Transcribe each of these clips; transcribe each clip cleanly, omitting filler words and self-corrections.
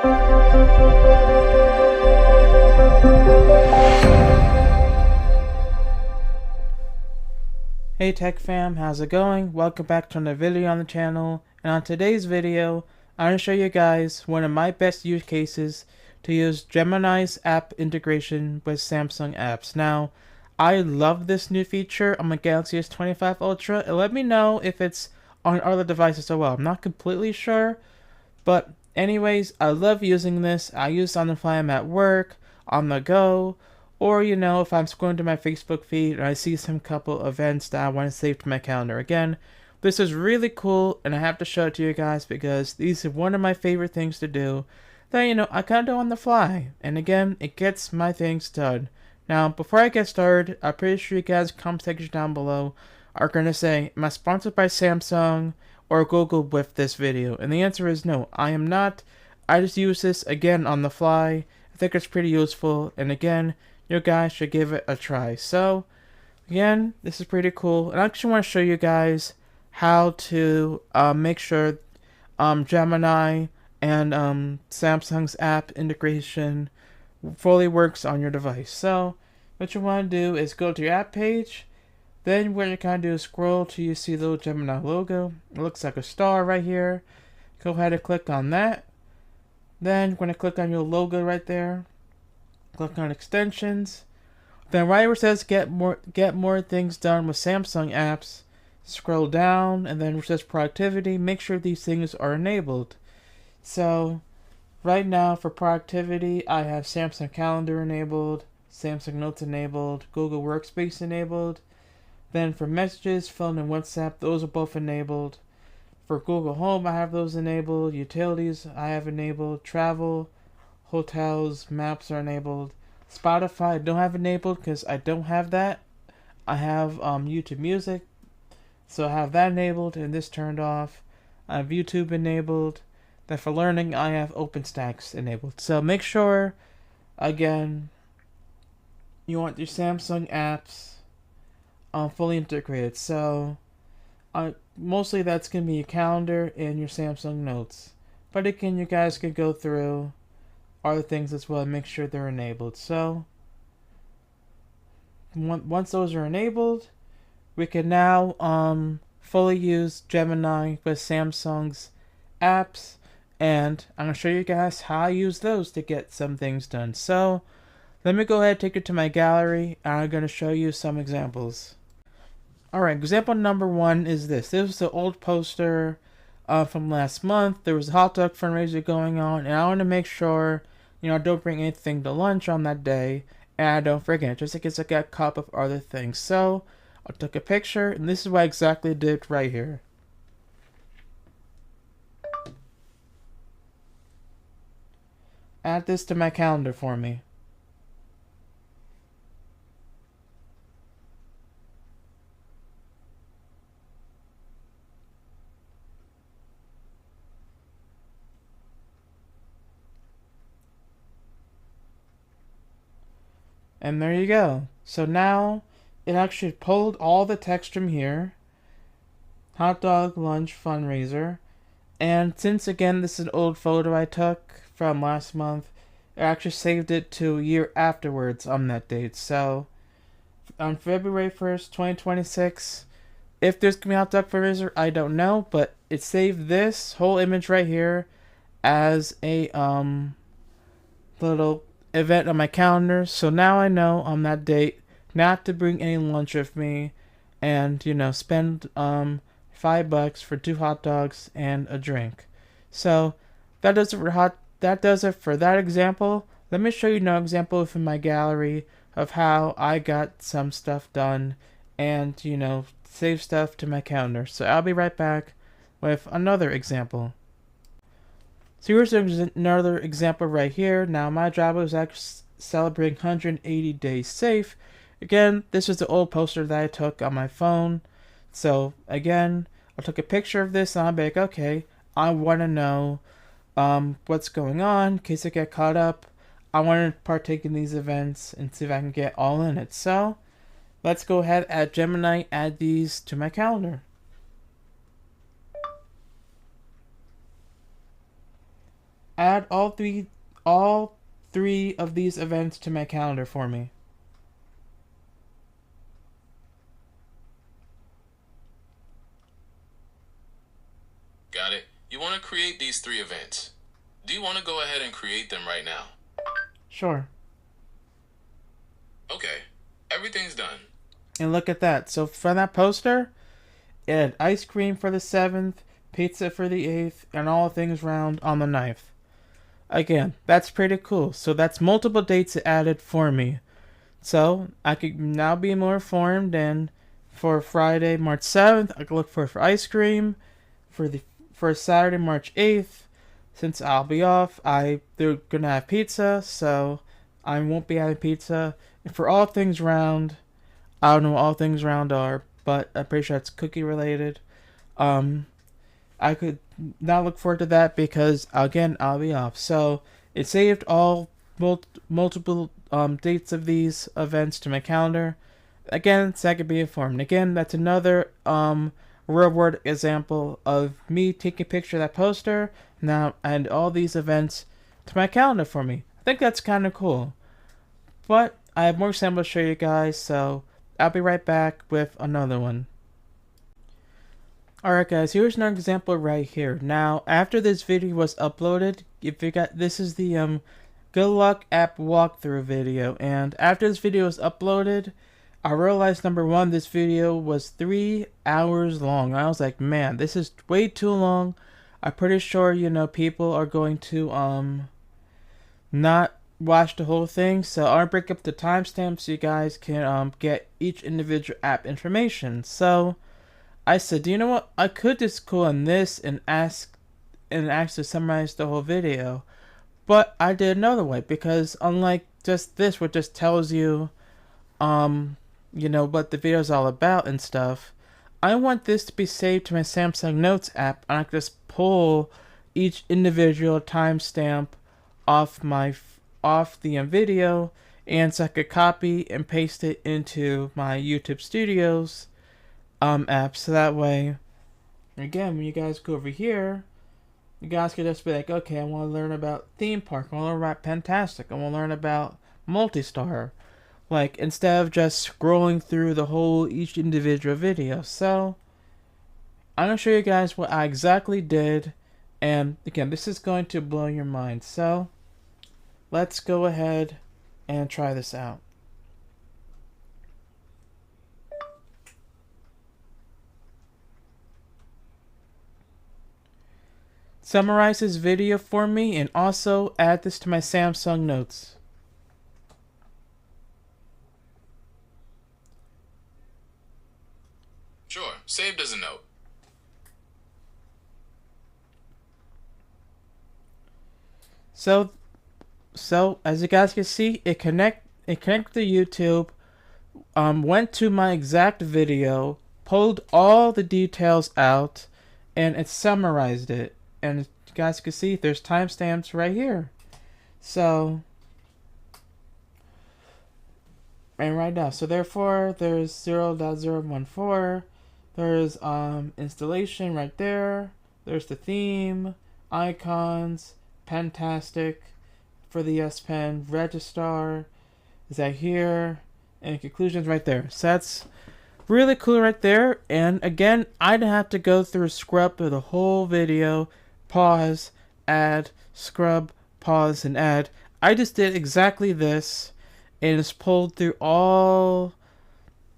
Hey Tech Fam, how's it going? Welcome back to another video on the channel, and on today's video I'm going to show you guys one of my best use cases to use Gemini's app integration with Samsung apps. Now, I love this new feature on my Galaxy S25 Ultra, and let me know if it's on other devices as well. I'm not completely sure, but anyways, I love using this. I use it on the fly, I'm at work, on the go, or, you know, if I'm scrolling to my Facebook feed and I see some couple events that I want to save to my calendar. Again, this is really cool, and I have to show it to you guys because these are one of my favorite things to do that, you know, I kind of do on the fly. And again, it gets my things done. Now, before I get started, I'm pretty sure you guys in the comment section down below are going to say, am I sponsored by Samsung or Google with this video? And the answer is no, I am not. I just use this, again, on the fly. I think it's pretty useful, and again, you guys should give it a try. So, again, this is pretty cool, and I actually want to show you guys how to make sure Gemini and Samsung's app integration fully works on your device. So, what you want to do is go to your app page. Then what you're going to do is scroll till you see the little Gemini logo. It looks like a star right here. Go ahead and click on that. Then you're going to click on your logo right there. Click on extensions. Then right where it says get more things done with Samsung apps, scroll down, and then where it says productivity, make sure these things are enabled. So right now for productivity, I have Samsung Calendar enabled, Samsung Notes enabled, Google Workspace enabled. Then for messages, phone and WhatsApp, those are both enabled. For Google Home, I have those enabled. Utilities, I have enabled. Travel, hotels, maps are enabled. Spotify I don't have enabled because I don't have that. I have YouTube Music, so I have that enabled and this turned off. I have YouTube enabled. Then for learning, I have OpenStax enabled. So make sure, again, you want your Samsung apps fully integrated. So mostly that's going to be your calendar and your Samsung Notes. But again, you guys can go through other things as well and make sure they're enabled. So once those are enabled, we can now fully use Gemini with Samsung's apps, and I'm going to show you guys how I use those to get some things done. So let me go ahead and take you to my gallery, and I'm going to show you some examples. Alright, example number one is this. This was the old poster from last month. There was a hot dog fundraiser going on, and I want to make sure, you know, I don't bring anything to lunch on that day, and I don't forget, just in case I get caught up with other things. So I took a picture, and this is what I exactly did right here. Add this to my calendar for me. And there you go. So now it actually pulled all the text from here. Hot dog lunch fundraiser. And since again this is an old photo I took from last month, it actually saved it to a year afterwards on that date. So on February 1st, 2026, if there's gonna be a hot dog fundraiser, I don't know, but it saved this whole image right here as a little event on my calendar. So now I know on that date not to bring any lunch with me, and, you know, spend $5 for 2 hot dogs and a drink. So that does it for that example. Let me show you another example from my gallery of how I got some stuff done and, you know, save stuff to my calendar. So I'll be right back with another example. So here's another example right here. Now my job was actually celebrating 180 days safe. Again, this is the old poster that I took on my phone. So again, I took a picture of this and I'm like, okay, I want to know what's going on in case I get caught up. I want to partake in these events and see if I can get all in it. So let's go ahead, add Gemini, add these to my calendar. add all three of these events to my calendar for me. Got it. You want to create these 3 events. Do you want to go ahead and create them right now? Sure. Okay. Everything's done. And look at that. So for that poster, it had ice cream for the 7th, pizza for the 8th, and all things round on the 9th. Again, that's pretty cool. So that's multiple dates it added for me. So I could now be more informed, and for Friday, March 7th, I could look for ice cream. For Saturday, March 8th, since I'll be off, they're gonna have pizza, so I won't be having pizza. And for all things round, I don't know what all things round are, but I'm pretty sure it's cookie related. I could not look forward to that because again I'll be off. So it saved all multiple dates of these events to my calendar. Again, so I could be informed. Again, that's another real world example of me taking a picture of that poster now and all these events to my calendar for me. I think that's kind of cool. But I have more examples to show you guys, so I'll be right back with another one. Alright guys, here's another example right here. Now, after this video was uploaded, if you got, this is the Good Luck app walkthrough video, and after this video was uploaded, I realized number one, this video was 3 hours long. I was like, man, this is way too long. I'm pretty sure, people are going to not watch the whole thing, so I'll break up the timestamps so you guys can get each individual app information. So I said, you know what? I could just go on this and ask to summarize the whole video, but I did another way because unlike just this, which just tells you, what the video is all about and stuff, I want this to be saved to my Samsung Notes app, and I can just pull each individual timestamp off the video, and so I could copy and paste it into my YouTube Studios app, so that way, again, when you guys go over here, you guys can just be like, okay, I want to learn about theme park, I want to learn about Fantastic, I want to learn about Multistar, like, instead of just scrolling through each individual video. So I'm going to show you guys what I exactly did, and again, this is going to blow your mind. So let's go ahead and try this out. Summarize this video for me and also add this to my Samsung Notes. Sure, saved as a note. So as you guys can see, it connected to YouTube, went to my exact video, pulled all the details out, and it summarized it. And you guys can see there's timestamps right here. So, and right now, so therefore there's 0.014, there's installation right there, there's the theme, icons, Fantastic for the S Pen, Registar is that here, and conclusions right there. So that's really cool right there. And again, I didn't have to go through scrub through the whole video, pause, add, scrub, pause, and add. I just did exactly this, and it's pulled through all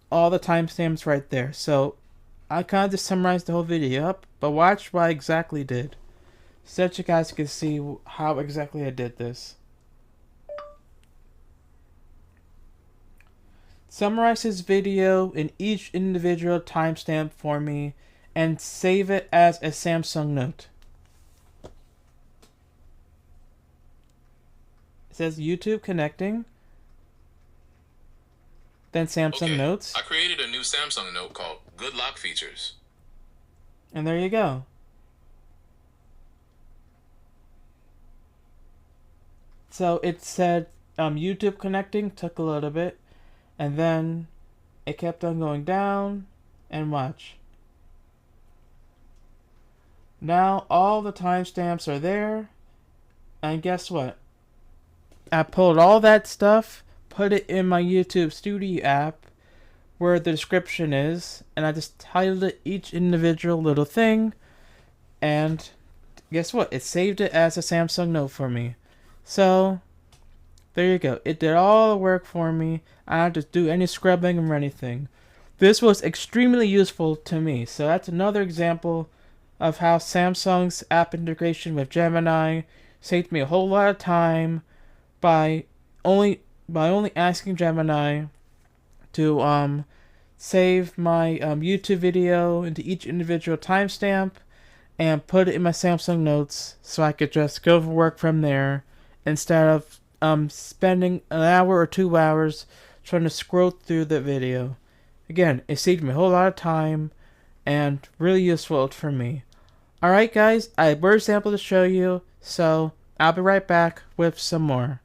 the timestamps right there. So I kind of just summarized the whole video up, but watch what I exactly did, so that you guys can see how exactly I did this. Summarize this video in each individual timestamp for me and save it as a Samsung Note. It says YouTube connecting, then Samsung Notes. I created a new Samsung Note called Good Lock Features. And there you go. So it said YouTube connecting, took a little bit, and then it kept on going down, and watch. Now all the timestamps are there, And guess what? I pulled all that stuff, put it in my YouTube Studio app where the description is, and I just titled it each individual little thing, and guess what? It saved it as a Samsung Note for me. So, there you go. It did all the work for me. I don't have to do any scrubbing or anything. This was extremely useful to me. So that's another example of how Samsung's app integration with Gemini saved me a whole lot of time by only asking Gemini to save my YouTube video into each individual timestamp and put it in my Samsung Notes so I could just go for work from there instead of spending an hour or 2 hours trying to scroll through the video. Again, it saved me a whole lot of time and really useful for me. Alright guys, I have more example to show you, so I'll be right back with some more.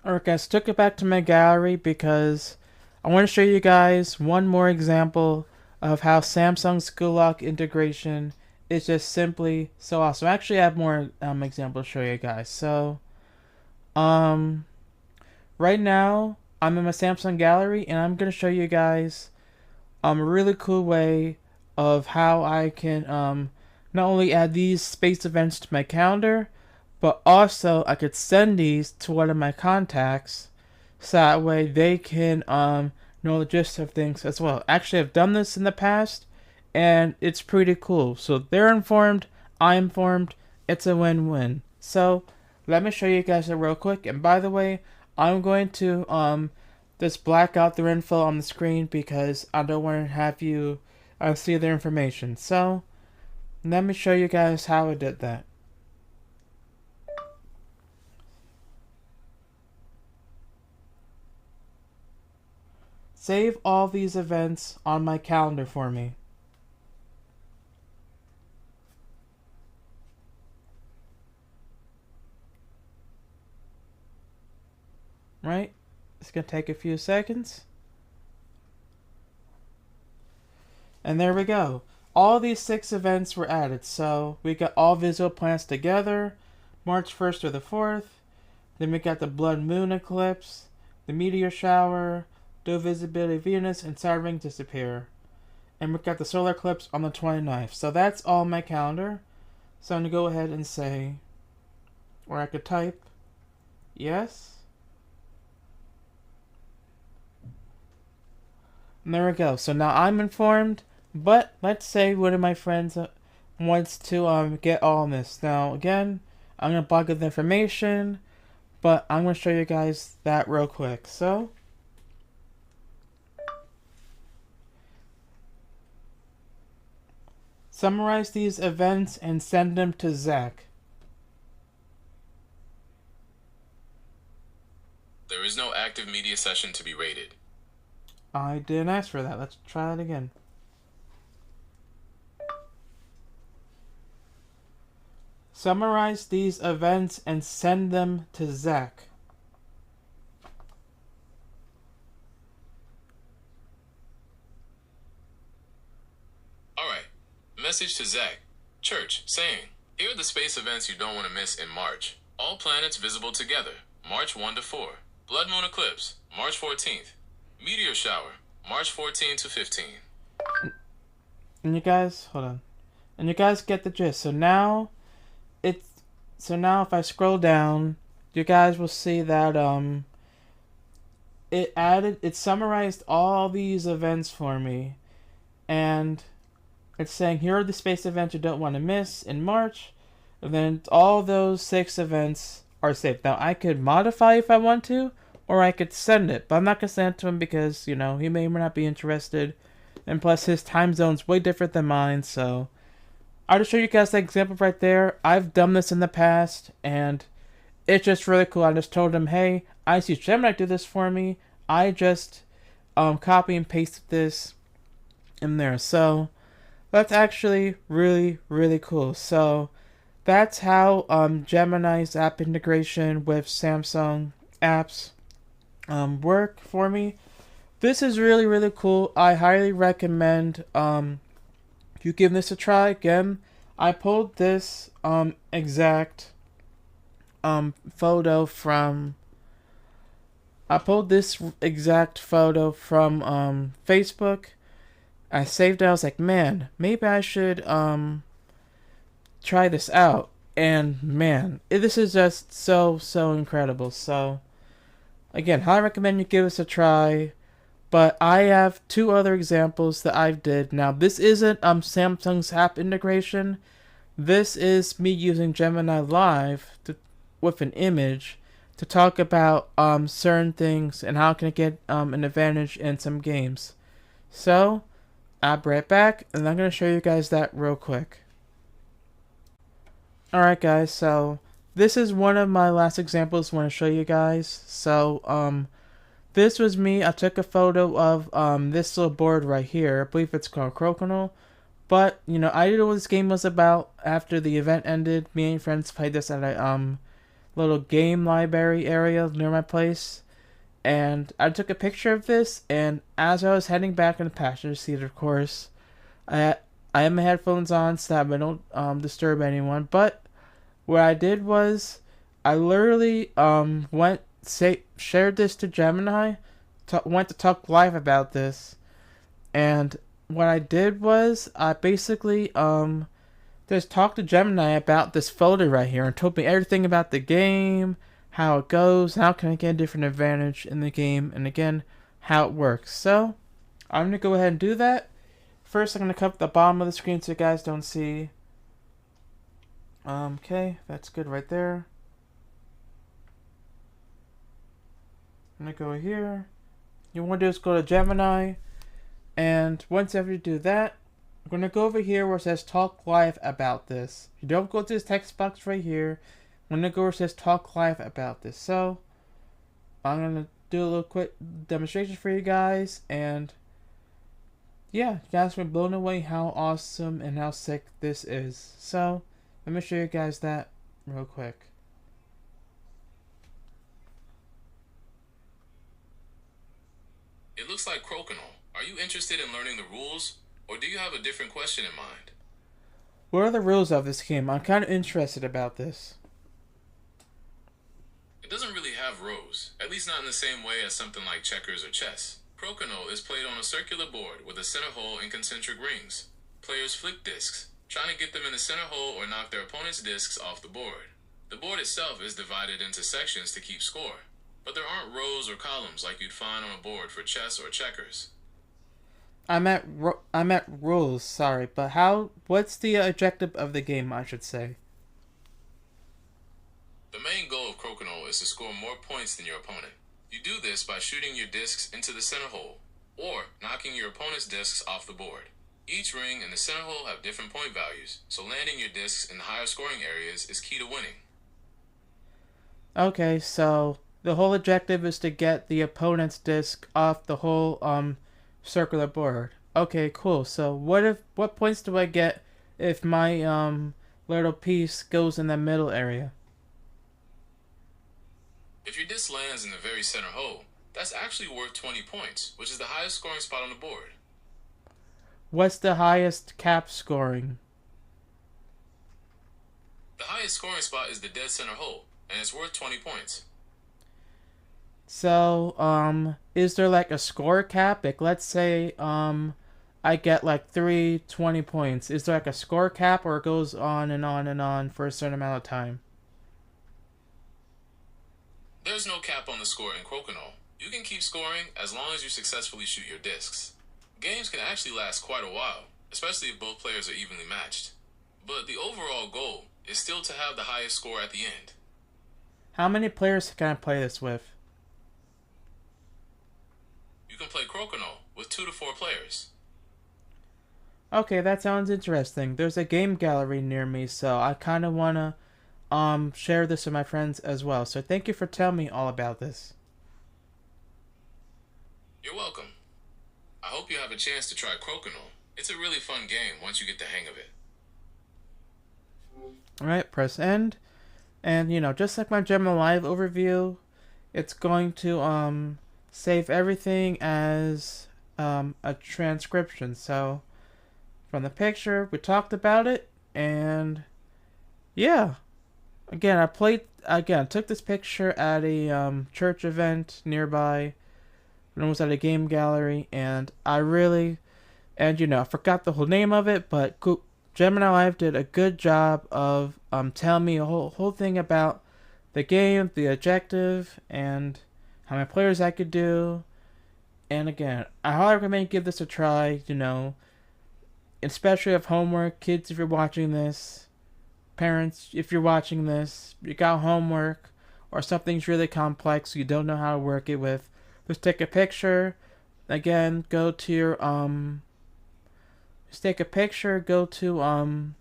Alright guys, took it back to my gallery because I want to show you guys one more example of how Samsung's Google Lock integration is just simply so awesome. Actually, I have more examples to show you guys. So, right now I'm in my Samsung gallery and I'm going to show you guys a really cool way of how I can not only add these space events to my calendar, but also I could send these to one of my contacts so that way they can know the gist of things as well. Actually, I've done this in the past and it's pretty cool. So they're informed, I'm informed, it's a win-win. So let me show you guys it real quick. And by the way, I'm going to just black out their info on the screen because I don't want to have you see their information. So let me show you guys how I did that. Save all these events on my calendar for me. Right? It's going to take a few seconds. And there we go. All these 6 events were added. So we got all visual planets together, March 1st or the 4th. Then we got the blood moon eclipse, the meteor shower, low visibility Venus, and side ring disappear. And we got the solar eclipse on the 29th. So that's all my calendar. So I'm going to go ahead and say, or I could type, yes. And there we go. So now I'm informed, but let's say one of my friends wants to get all this. Now again, I'm going to block the information, but I'm going to show you guys that real quick. So summarize these events and send them to Zach. There is no active media session to be rated. I didn't ask for that. Let's try it again. Summarize these events and send them to Zach. Alright, message to Zach. Church, saying, here are the space events you don't want to miss in March. All planets visible together, March 1 to 4. Blood moon eclipse, March 14th. Meteor shower, March 14 to 15. And you guys, hold on. And you guys get the gist. So now if I scroll down, you guys will see that it summarized all these events for me. And it's saying here are the space events you don't want to miss in March. And then all those 6 events are saved. Now I could modify if I want to, or I could send it, but I'm not going to send it to him because, you know, he may or may not be interested. And plus, his time zone's way different than mine, so I'll just show you guys that example right there. I've done this in the past, and it's just really cool. I just told him, hey, I see Gemini do this for me. I just copy and pasted this in there. So that's actually really, really cool. So that's how Gemini's app integration with Samsung apps work for me. This is really, really cool. I highly recommend you give this a try. Again, I pulled this exact photo from. I pulled this exact photo from Facebook. I saved it. I was like, man, maybe I should try this out. And man, this is just so incredible. So again, highly recommend you give this a try. But I have two other examples that I did. Now this isn't Samsung's app integration. This is me using Gemini Live with an image to talk about certain things and how can it get an advantage in some games. So I'll be right back, and I'm going to show you guys that real quick. Alright guys, so this is one of my last examples I want to show you guys. So this was me. I took a photo of this little board right here. I believe it's called Crokinole. But, you know, I didn't know what this game was about. After the event ended, me and friends played this at a little game library area near my place. And I took a picture of this, and as I was heading back in the passenger seat, of course, I had my headphones on so that I don't disturb anyone. But what I did was, I literally shared this to Gemini, went to talk live about this, and what I did was I basically just talked to Gemini about this folder right here and told me everything about the game, how it goes, how can I get a different advantage in the game, and again, how it works. So I'm going to go ahead and do that. First, I'm going to cover the bottom of the screen so you guys don't see. Okay, that's good right there. I'm going to go here. You want to do is go to Gemini. And once after you do that, I'm going to go over here where it says talk live about this. You don't go to this text box right here. I'm going to go where it says talk live about this. So I'm going to do a little quick demonstration for you guys. And yeah, you guys will be blown away how awesome and how sick this is. So let me show you guys that real quick. It looks like Crokinole. Are you interested in learning the rules, or do you have a different question in mind? What are the rules of this game? I'm kind of interested about this. It doesn't really have rows, at least not in the same way as something like checkers or chess. Crokinole is played on a circular board with a center hole and concentric rings. Players flick discs, trying to get them in the center hole or knock their opponent's discs off the board. The board itself is divided into sections to keep score, but there aren't rows or columns like you'd find on a board for chess or checkers. I'm at rules, sorry, but what's the objective of the game, I should say? The main goal of Crokinole is to score more points than your opponent. You do this by shooting your discs into the center hole, or knocking your opponent's discs off the board. Each ring and the center hole have different point values, so landing your discs in the higher scoring areas is key to winning. Okay, so the whole objective is to get the opponent's disc off the whole circular board. Okay, cool. So what points do I get if my little piece goes in the middle area? If your disc lands in the very center hole, that's actually worth 20 points, which is the highest scoring spot on the board. What's the highest cap scoring? The highest scoring spot is the dead center hole, and it's worth 20 points. So, is there like a score cap? Like, let's say, I get like 20 points. Is there like a score cap, or it goes on and on and on for a certain amount of time? There's no cap on the score in Crokinole. You can keep scoring as long as you successfully shoot your discs. Games can actually last quite a while, especially if both players are evenly matched. But the overall goal is still to have the highest score at the end. How many players can I play this with? You can play Crokinole with 2 to 4 players. Okay, that sounds interesting. There's a game gallery near me, so I kind of want to share this with my friends as well. So thank you for telling me all about this. You're welcome. I hope you have a chance to try Crokinole. It's a really fun game once you get the hang of it. Alright, press end. And, you know, just like my Gemini Live overview, it's going to save everything as a transcription. So, from the picture, we talked about it, and yeah. again, took this picture at a church event nearby. When I was at a game gallery, and I forgot the whole name of it, but Gemini Live did a good job of telling me a whole thing about the game, the objective, and how many players I could do. And again, I highly recommend give this a try. Especially if homework, kids, if you're watching this, parents, if you're watching this, you got homework or something's really complex, you don't know how to work it with. Just take a picture. Again, go to your just take a picture, go to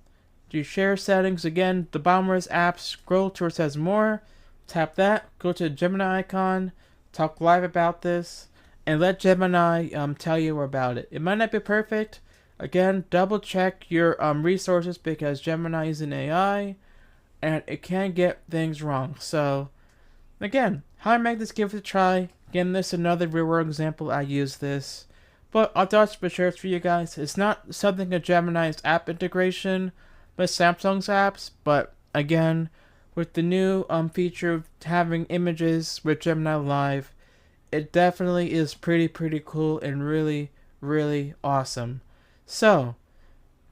your share settings. Again, the bottom where it says apps, scroll to where it says more, tap that, go to the Gemini icon, talk live about this, and let Gemini tell you about it. It might not be perfect. Again, double check your resources because Gemini is an AI and it can get things wrong. So again, how I make this, give it a try. Again, this is another real world example I use this. But I'll touch for sure for you guys. It's not something of Gemini's app integration, but Samsung's apps. But again, with the new feature of having images with Gemini Live, it definitely is pretty cool and really awesome. So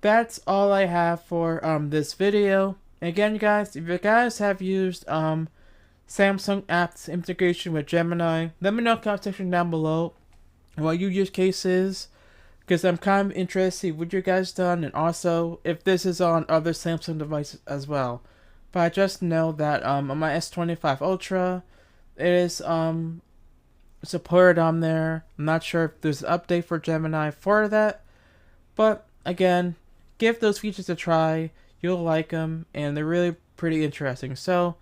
that's all I have for this video. Again, guys, if you guys have used Samsung apps integration with Gemini, let me know in the comment section down below what your use case is, because I'm kind of interested to see what you guys done, and also if this is on other Samsung devices as well. But I just know that on my S25 Ultra, it is supported on there. I'm not sure if there's an update for Gemini for that, but again, give those features a try. You'll like them, and they're really pretty interesting. So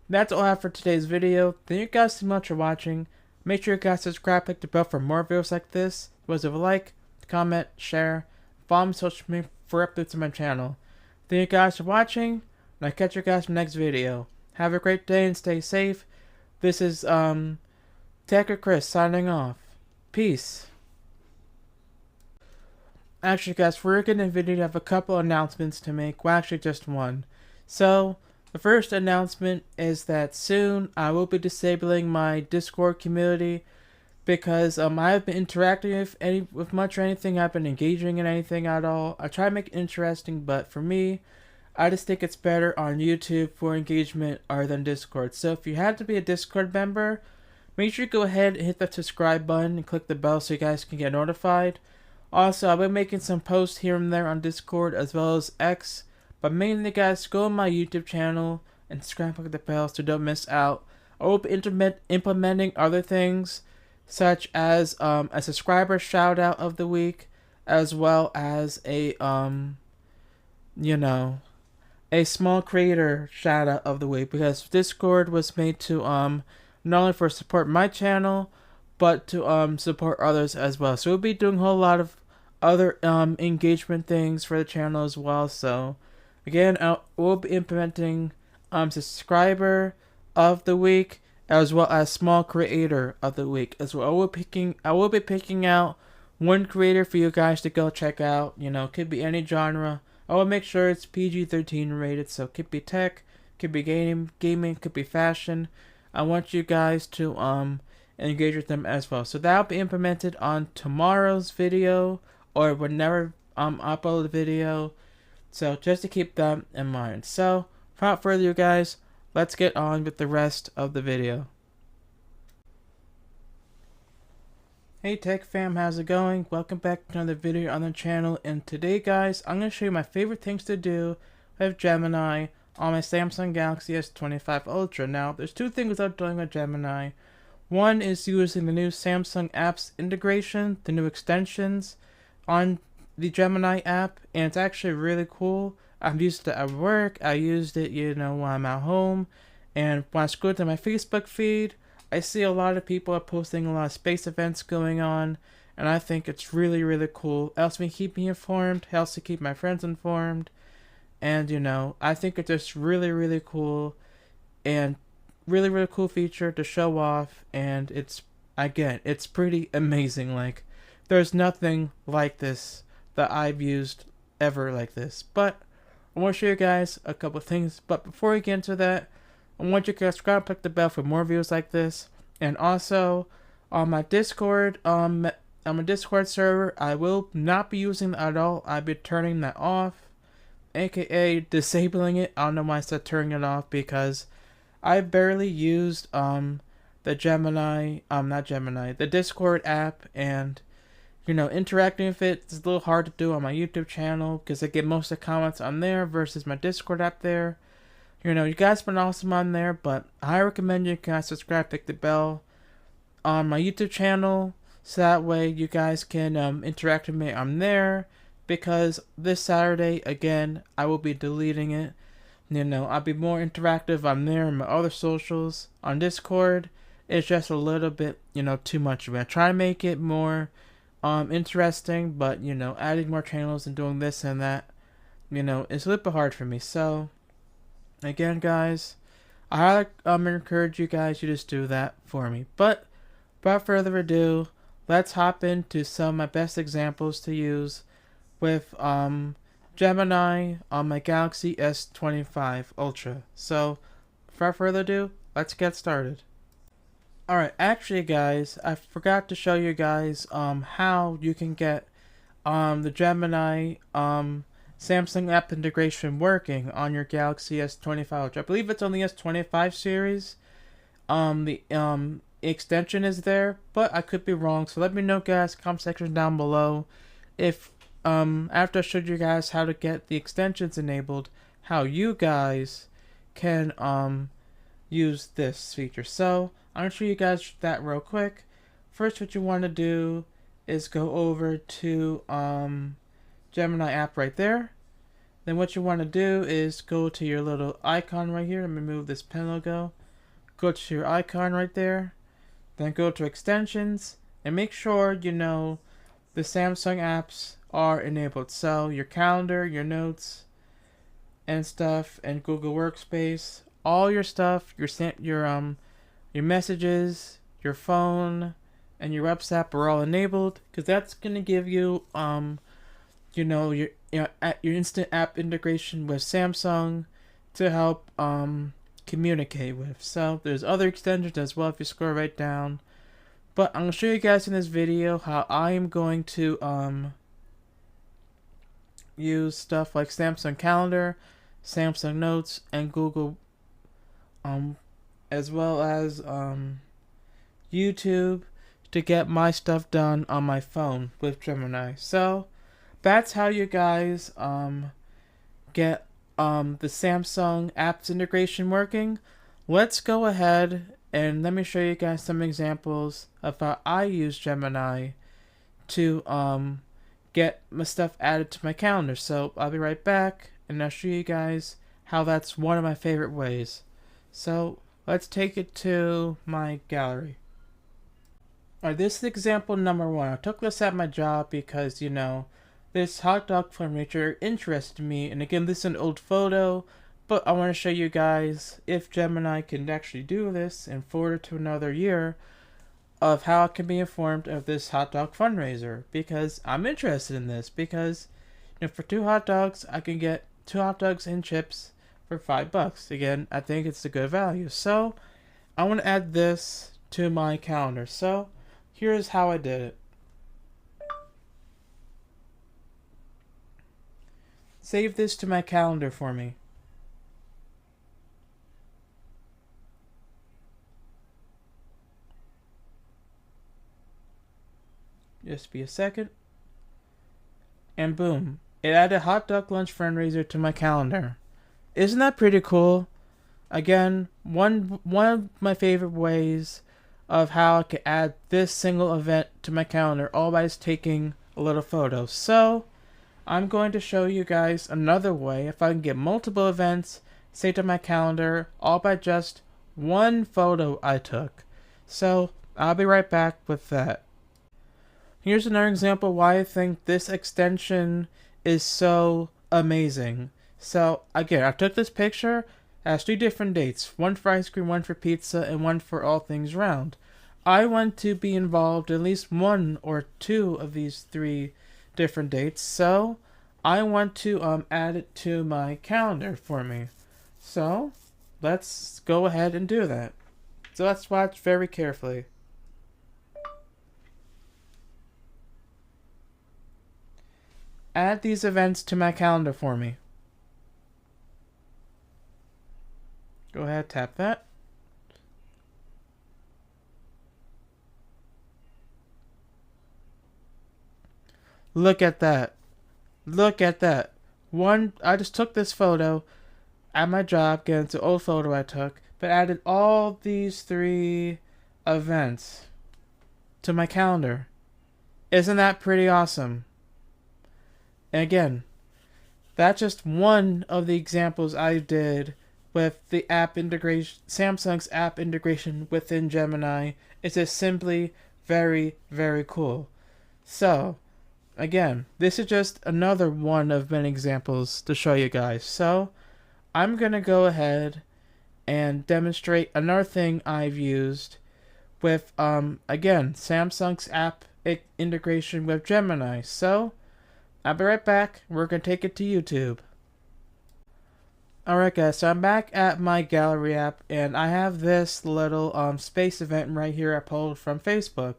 that's all I have for today's video. Thank you guys so much for watching. Make sure you guys subscribe, click the bell for more videos like this. Leave a like, comment, share, follow me on social media for updates on my channel. Thank you guys for watching, and I'll catch you guys in the next video. Have a great day and stay safe. This is Techer Chris signing off. Peace. Actually, guys, we're getting a video to have a couple announcements to make. Well, actually, just one. So the first announcement is that soon I will be disabling my Discord community because I haven't been interacting with much or anything. I've been engaging in anything at all. I try to make it interesting, but for me, I just think it's better on YouTube for engagement other than Discord. So if you have to be a Discord member, make sure you go ahead and hit the subscribe button and click the bell so you guys can get notified. Also, I've been making some posts here and there on Discord as well as X. But mainly, guys, go on my YouTube channel and subscribe and click the bell so don't miss out. I will be implementing other things, such as a subscriber shout out of the week, as well as a small creator shout out of the week, because Discord was made to not only for support my channel, but to support others as well. So we'll be doing a whole lot of other engagement things for the channel as well. So again, we'll be implementing subscriber of the week as well as small creator of the week as well. I will be picking out one creator for you guys to go check out. Could be any genre. I will make sure it's PG-13 rated, so could be tech, could be gaming, could be fashion. I want you guys to engage with them as well. So that'll be implemented on tomorrow's video or whenever upload the video. So just to keep that in mind. So without further ado, guys, let's get on with the rest of the video. Hey Tech Fam, how's it going? Welcome back to another video on the channel, and today, guys, I'm going to show you my favorite things to do with Gemini on my Samsung Galaxy S25 Ultra. Now, there's two things I'm doing with Gemini. One is using the new Samsung apps integration, the new extensions on the Gemini app, and it's actually really cool. I've used it at work, I used it, when I'm at home, and when I scroll to my Facebook feed, I see a lot of people are posting a lot of space events going on, and I think it's really cool. It helps me keep me informed, helps me keep my friends informed, and I think it's just really cool, and really cool feature to show off, and it's pretty amazing. Like, there's nothing like this that I've used ever like this. But I want to show you guys a couple things, but before we get into that, I want you to subscribe and click the bell for more videos like this. And also, on my Discord, on my Discord server, I will not be using that at all. I'll be turning that off, aka disabling it. I don't know why I said turning it off, because I barely used the Discord app, and interacting with it is a little hard to do on my YouTube channel because I get most of the comments on there versus my Discord app there. You guys been awesome on there, but I recommend you guys subscribe, click the bell on my YouTube channel, so that way you guys can interact with me on there, because this Saturday, again, I will be deleting it. I'll be more interactive on there and my other socials. On Discord, it's just a little bit, too much of it. I try to make it more interesting, but adding more channels and doing this and that, it's a little bit hard for me. So again, guys, I encourage you guys to just do that for me. But without further ado, let's hop into some of my best examples to use with Gemini on my Galaxy S25 Ultra. So without further ado, let's get started. Alright, actually guys, I forgot to show you guys how you can get the Gemini Samsung app integration working on your Galaxy S25 Ultra. I believe it's on the S25 series. The extension is there, but I could be wrong, so let me know, guys, comment section down below if after I showed you guys how to get the extensions enabled, how you guys can use this feature. So I'm going to show you guys that real quick. First, what you want to do is go over to Gemini app right there. Then what you want to do is go to your little icon right here. Let me move this pen logo. Go to your icon right there. Then go to extensions and make sure the Samsung apps are enabled. So your calendar, your notes and stuff, and Google Workspace, all your stuff, your messages, your phone, and your WhatsApp are all enabled, because that's gonna give you your instant app integration with Samsung to help communicate with. So there's other extensions as well if you scroll right down, but I'm gonna show you guys in this video how I am going to use stuff like Samsung Calendar, Samsung Notes, and Google as well as YouTube to get my stuff done on my phone with Gemini. So that's how you guys get the Samsung apps integration working. Let's go ahead and let me show you guys some examples of how I use Gemini to get my stuff added to my calendar. So I'll be right back and I'll show you guys how that's one of my favorite ways. So let's take it to my gallery. Alright, this is example number 1. I took this at my job because, this hot dog fundraiser interested me. And again, this is an old photo, but I want to show you guys if Gemini can actually do this and forward it to another year of how I can be informed of this hot dog fundraiser. Because I'm interested in this, because for 2 hot dogs, I can get 2 hot dogs and chips for $5. Again, I think it's a good value. So I want to add this to my calendar. So here's how I did it. Save this to my calendar for me. Just be a second. And boom, it added hot dog lunch fundraiser to my calendar. Isn't that pretty cool? Again, one of my favorite ways of how I can add this single event to my calendar, all by just taking a little photo. So I'm going to show you guys another way if I can get multiple events saved to my calendar, all by just one photo I took. So I'll be right back with that. Here's another example why I think this extension is so amazing. So again, I took this picture, it has 3 different dates, one for ice cream, one for pizza, and one for all things round. I want to be involved in at least 1 or 2 of these 3 different dates, so I want to add it to my calendar for me. So let's go ahead and do that. So let's watch very carefully. Add these events to my calendar for me. Go ahead, tap that. Look at that. Look at that. I just took this photo at my job, again, it's an old photo I took, but added all these 3 events to my calendar. Isn't that pretty awesome? And again, that's just one of the examples I did with the app integration, Samsung's app integration within Gemini. It's just simply very, very cool. So, again, this is just another one of many examples to show you guys. So, I'm going to go ahead and demonstrate another thing I've used with, again, Samsung's app integration with Gemini. So, I'll be right back. We're going to take it to YouTube. Alright guys, so I'm back at my gallery app, and I have this little space event right here I pulled from Facebook.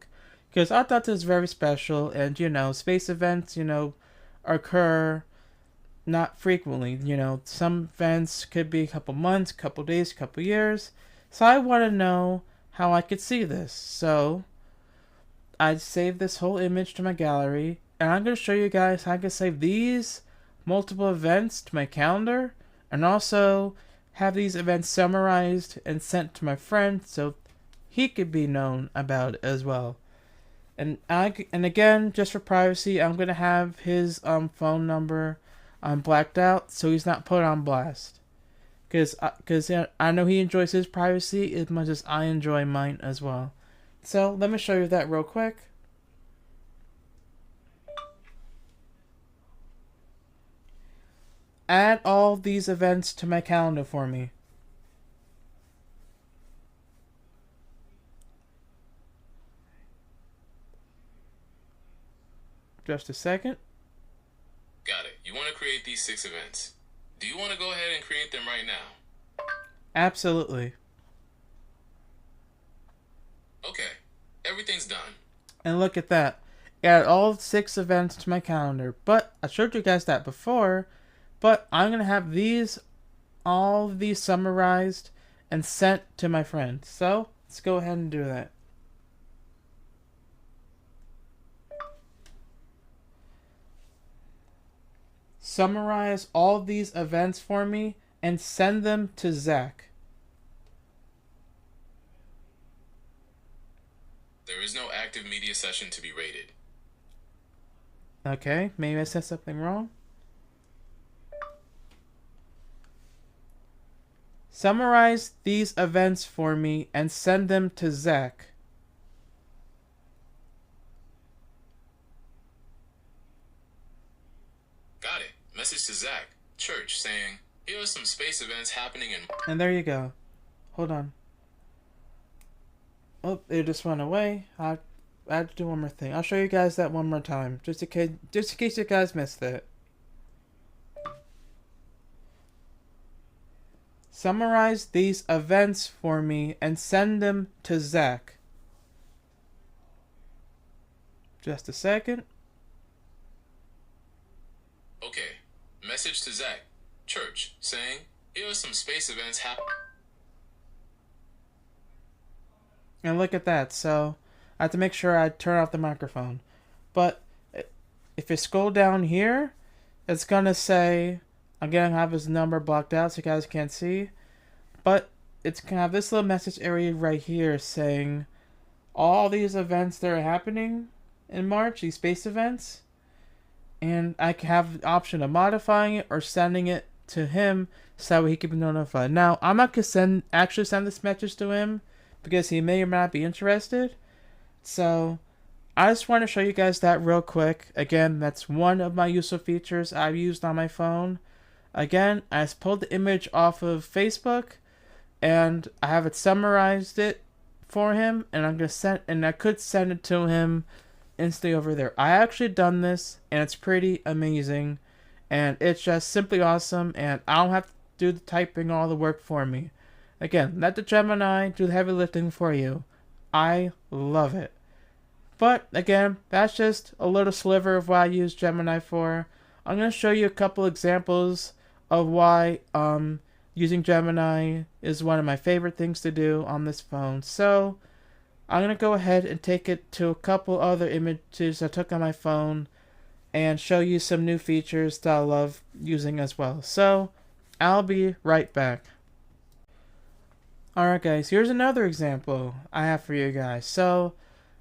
Because I thought this was very special, and space events, occur not frequently. Some events could be a couple months, couple days, couple years. So I want to know how I could see this. So I saved this whole image to my gallery, and I'm going to show you guys how I can save these multiple events to my calendar, and also have these events summarized and sent to my friend so he could be known about it as well. And again, just for privacy, I'm going to have his phone number blacked out so he's not put on blast. Because I know he enjoys his privacy as much as I enjoy mine as well. So let me show you that real quick. Add all these events to my calendar for me. Just a second. Got it. You want to create these 6 events. Do you want to go ahead and create them right now? Absolutely. Okay. Everything's done. And look at that. Add all 6 events to my calendar. But I showed you guys that before. But I'm going to have all of these summarized and sent to my friend. So let's go ahead and do that. Summarize all these events for me and send them to Zach. There is no active media session to be rated. Okay, maybe I said something wrong. Summarize these events for me and send them to Zach. Got it. Message to Zach, church, saying, here are some space events happening in... And there you go. Hold on. Oh, it just went away. I have to do one more thing. I'll show you guys that one more time, just in case you guys missed it. Summarize these events for me and send them to Zach. Just a second. Okay. Message to Zach, church, saying, here are some space events happening. And look at that. So I have to make sure I turn off the microphone. But if you scroll down here, it's going to say, I'm going to have his number blocked out so you guys can't see. But it's going to have this little message area right here saying all these events that are happening in March, these space events. And I can have the option of modifying it or sending it to him so he can be notified. Now, I'm not going to actually send this message to him because he may or may not be interested. So I just want to show you guys that real quick. Again, that's one of my useful features I've used on my phone. Again, I just pulled the image off of Facebook and I have it summarized it for him, and I could send it to him instantly over there. I actually done this and it's pretty amazing. and it's just simply awesome, and I don't have to do the typing, all the work for me. Again, let the Gemini do the heavy lifting for you. I love it. But again, that's just a little sliver of what I use Gemini for. I'm going to show you a couple examples of why using Gemini is one of my favorite things to do on this phone. So I'm going to go ahead and take it to a couple other images I took on my phone and show you some new features that I love using as well. So I'll be right back. Alright guys, here's another example I have for you guys. So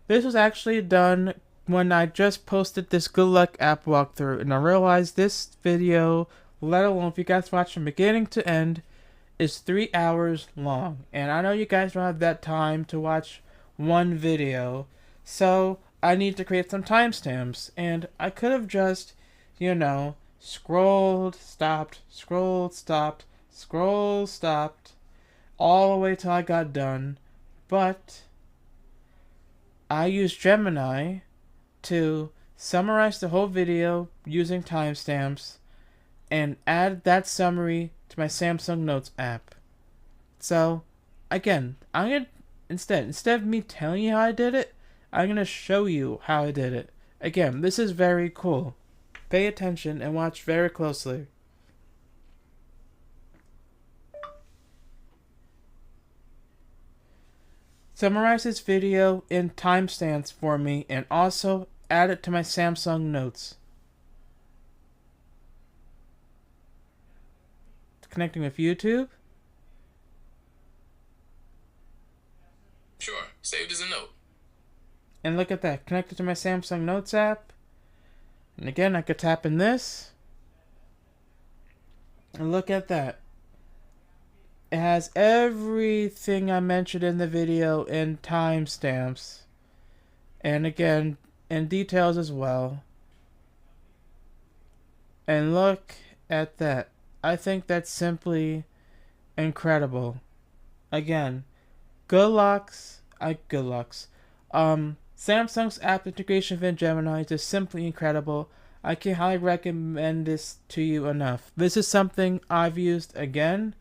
this was actually done when I just posted this Good Luck app walkthrough, and I realized this video, let alone if you guys watch from beginning to end, is 3 hours long. And I know you guys don't have that time to watch one video, so I need to create some timestamps. And I could have just, scrolled, stopped, all the way till I got done, but I used Gemini to summarize the whole video using timestamps and add that summary to my Samsung Notes app. So again, I'm gonna instead of me telling you how I did it, I'm gonna show you how I did it. Again, this is very cool. Pay attention and watch very closely. Summarize this video in timestamps for me and also add it to my Samsung Notes. Connecting with YouTube. Sure, saved as a note. And look at that, connected to my Samsung Notes app. And again, I could tap in this. And look at that. It has everything I mentioned in the video in timestamps. And again, in details as well. And look at that. I think that's simply incredible. Again, Samsung's app integration within Gemini is just simply incredible. I can highly recommend this to you enough. This is something I've used again.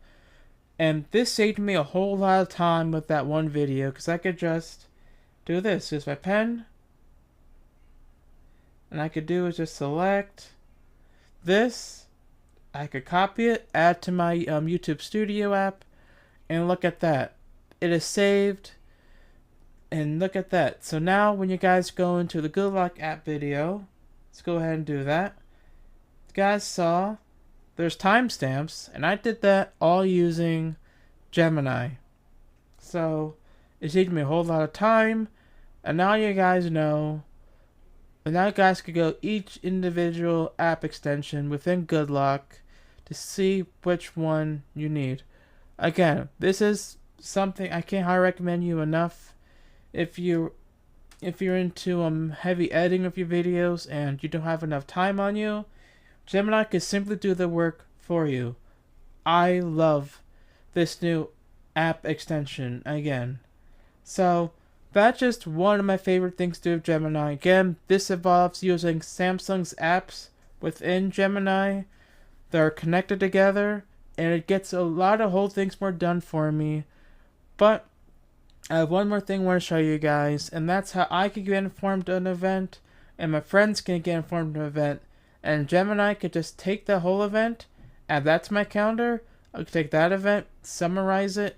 And this saved me a whole lot of time with that one video, because I could just do this. Use my pen. And I could do is just select this. I could copy it, add to my YouTube Studio app, and look at that. It is saved. And look at that. So now when you guys go into the Good Luck app video, let's go ahead and do that. You guys saw there's timestamps, and I did that all using Gemini. So it saved me a whole lot of time, and now you guys know. And now you guys could go each individual app extension within Good Luck to see which one you need. Again, this is something I can't highly recommend you enough. If you're into heavy editing of your videos and you don't have enough time on you, Gemini can simply do the work for you. I love this new app extension again. So that's just one of my favorite things to do with Gemini. Again, this involves using Samsung's apps within Gemini that are connected together, and it gets a lot of whole things more done for me. But I have one more thing I want to show you guys, and that's how I can get informed of an event, and my friends can get informed of an event. And Gemini could just take the whole event, add that to my calendar. I could take that event, summarize it,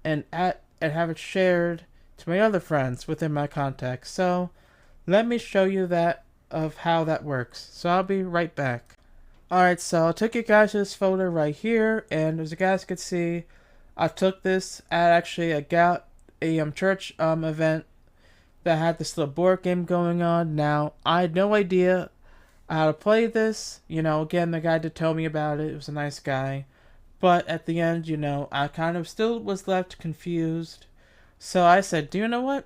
and have it shared to my other friends within my contacts. So let me show you that of how that works. So I'll be right back. Alright, so I took you guys to this folder right here, and as you guys can see, I took this at actually a church event that had this little board game going on. Now I had no idea how to play this. Again, the guy did tell me about it. It was a nice guy. But at the end, I kind of still was left confused. So I said, do you know what?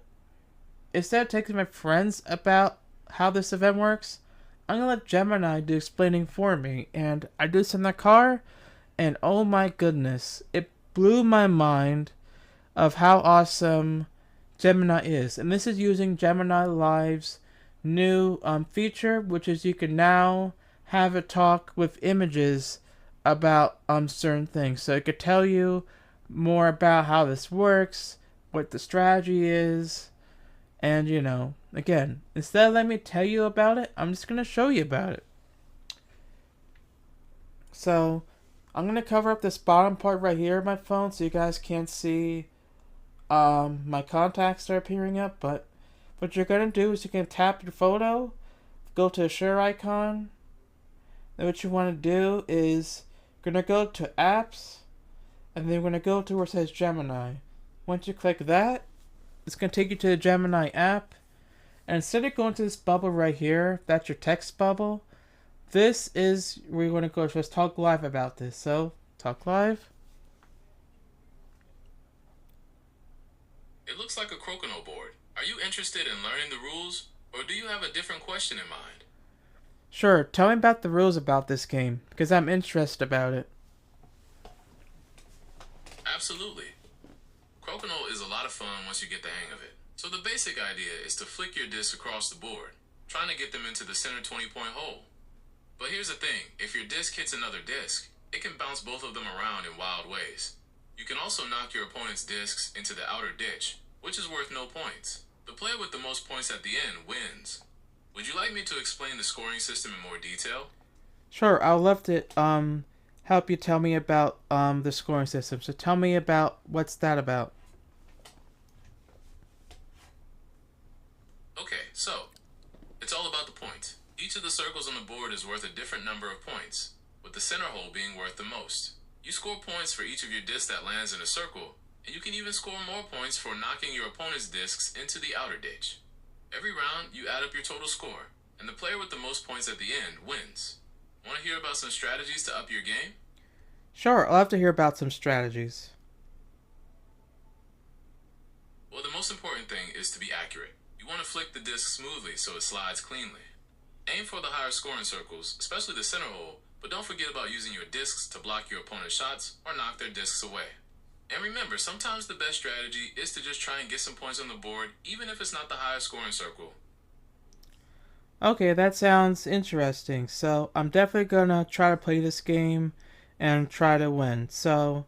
Instead of taking my friends about how this event works, I'm going to let Gemini do explaining for me. And I did this in the car, and oh my goodness, it blew my mind of how awesome Gemini is. And this is using Gemini Live's new feature, which is you can now have it talk with images about certain things. So it could tell you more about how this works, what the strategy is, and again, instead of letting me tell you about it, I'm just gonna show you about it. So I'm gonna cover up this bottom part right here of my phone so you guys can't see my contacts are appearing up, but what you're gonna do is you can tap your photo, go to the share icon. Then what you want to do is you're gonna go to apps, and then you're gonna go to where it says Gemini. Once you click that, it's gonna take you to the Gemini app, and instead of going to this bubble right here, that's your text bubble. This is where you're gonna go to just talk live about this. So talk live. It looks like a crokinole board. Are you interested in learning the rules, or do you have a different question in mind? Sure, tell me about the rules about this game, because I'm interested about it. Absolutely. Crokinole is a lot of fun once you get the hang of it. So the basic idea is to flick your discs across the board, trying to get them into the center 20-point hole. But here's the thing, if your disc hits another disc, it can bounce both of them around in wild ways. You can also knock your opponent's discs into the outer ditch, which is worth no points. The player with the most points at the end wins. Would you like me to explain the scoring system in more detail? Sure, I'd love to help you tell me about the scoring system. So tell me about what's that about. Okay, so it's all about the points. Each of the circles on the board is worth a different number of points, with the center hole being worth the most. You score points for each of your discs that lands in a circle, and you can even score more points for knocking your opponent's discs into the outer ditch. Every round, you add up your total score, and the player with the most points at the end wins. Want to hear about some strategies to up your game? Sure, I'll have to hear about some strategies. Well, the most important thing is to be accurate. You want to flick the disc smoothly so it slides cleanly. Aim for the higher scoring circles, especially the center hole, but don't forget about using your discs to block your opponent's shots or knock their discs away. And remember, sometimes the best strategy is to just try and get some points on the board, even if it's not the highest scoring circle. Okay, that sounds interesting. So I'm definitely gonna try to play this game and try to win. So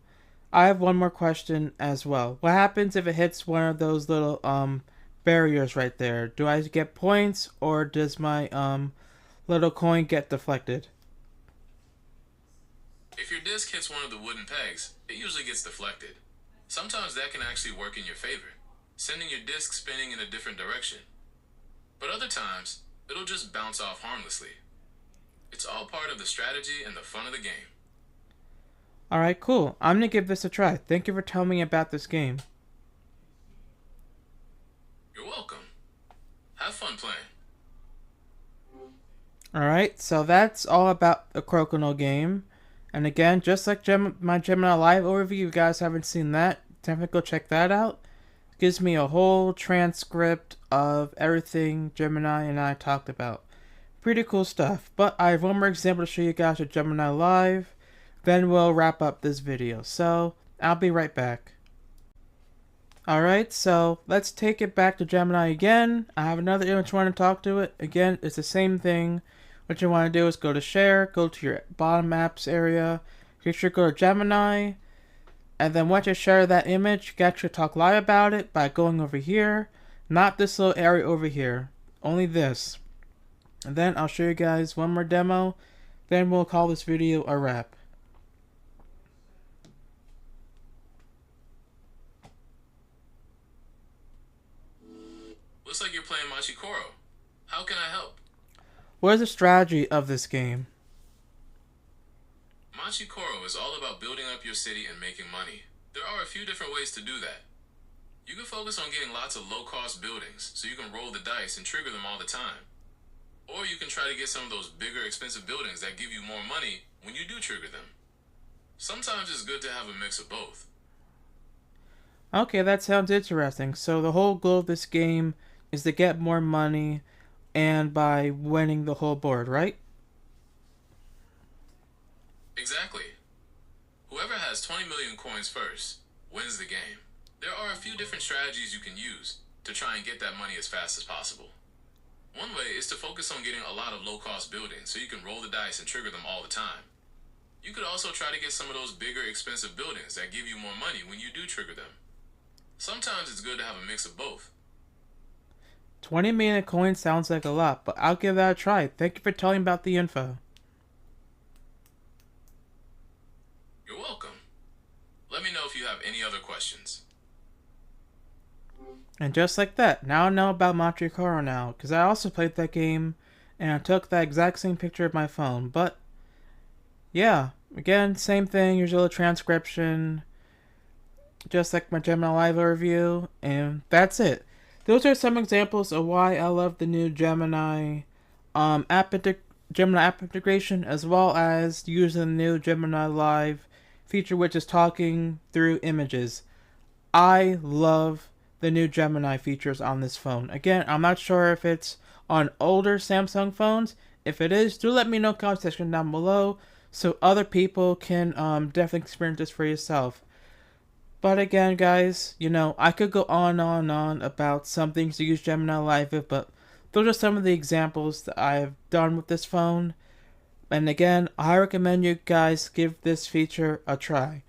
I have one more question as well. What happens if it hits one of those little barriers right there? Do I get points, or does my little coin get deflected? If your disc hits one of the wooden pegs, it usually gets deflected. Sometimes that can actually work in your favor, sending your disc spinning in a different direction. But other times, it'll just bounce off harmlessly. It's all part of the strategy and the fun of the game. Alright, cool. I'm gonna give this a try. Thank you for telling me about this game. You're welcome. Have fun playing. Alright, so that's all about the crokinole game. And again, just like my Gemini Live overview, you guys haven't seen that, definitely go check that out. It gives me a whole transcript of everything Gemini and I talked about. Pretty cool stuff. But I have one more example to show you guys with Gemini Live. Then we'll wrap up this video. So, I'll be right back. Alright, so let's take it back to Gemini again. I have another image I want to talk to it. Again, it's the same thing. What you want to do is go to share, go to your bottom apps area, you should go to Gemini, and then once you share that image, you can actually talk live about it by going over here, not this little area over here, only this. And then I'll show you guys one more demo, then we'll call this video a wrap. Looks like you're playing Machikoro. How can I help? What is the strategy of this game? Machikoro is all about building up your city and making money. There are a few different ways to do that. You can focus on getting lots of low-cost buildings, so you can roll the dice and trigger them all the time. Or you can try to get some of those bigger, expensive buildings that give you more money when you do trigger them. Sometimes it's good to have a mix of both. Okay, that sounds interesting. So the whole goal of this game is to get more money and by winning the whole board, right? Exactly. Whoever has 20 million coins first wins the game. There are a few different strategies you can use to try and get that money as fast as possible. One way is to focus on getting a lot of low-cost buildings so you can roll the dice and trigger them all the time. You could also try to get some of those bigger, expensive buildings that give you more money when you do trigger them. Sometimes it's good to have a mix of both. 20 million coins sounds like a lot, but I'll give that a try. Thank you for telling me about the info. You're welcome. Let me know if you have any other questions. And just like that, now I know about Monte Carlo now, because I also played that game, and I took that exact same picture of my phone. But, yeah, again, same thing, usual transcription, just like my Gemini Live review, and that's it. Those are some examples of why I love the new Gemini Gemini app integration, as well as using the new Gemini Live feature, which is talking through images. I love the new Gemini features on this phone. Again, I'm not sure if it's on older Samsung phones. If it is, do let me know in the comment section down below so other people can definitely experience this for yourself. But again, guys, you know, I could go on and on about some things to use Gemini Live with, but those are some of the examples that I have done with this phone. And again, I recommend you guys give this feature a try.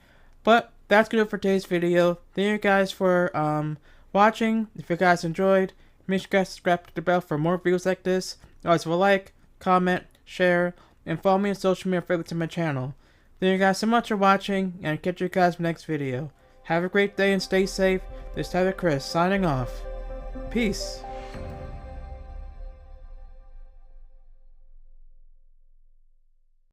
But that's good for today's video. Thank you guys for watching. If you guys enjoyed, make sure you guys subscribe to the bell for more videos like this. Also, like, comment, share, and follow me on social media for to my channel. Thank you guys so much for watching, and I'll catch you guys in the next video. Have a great day and stay safe. This is Tyler Chris signing off. Peace.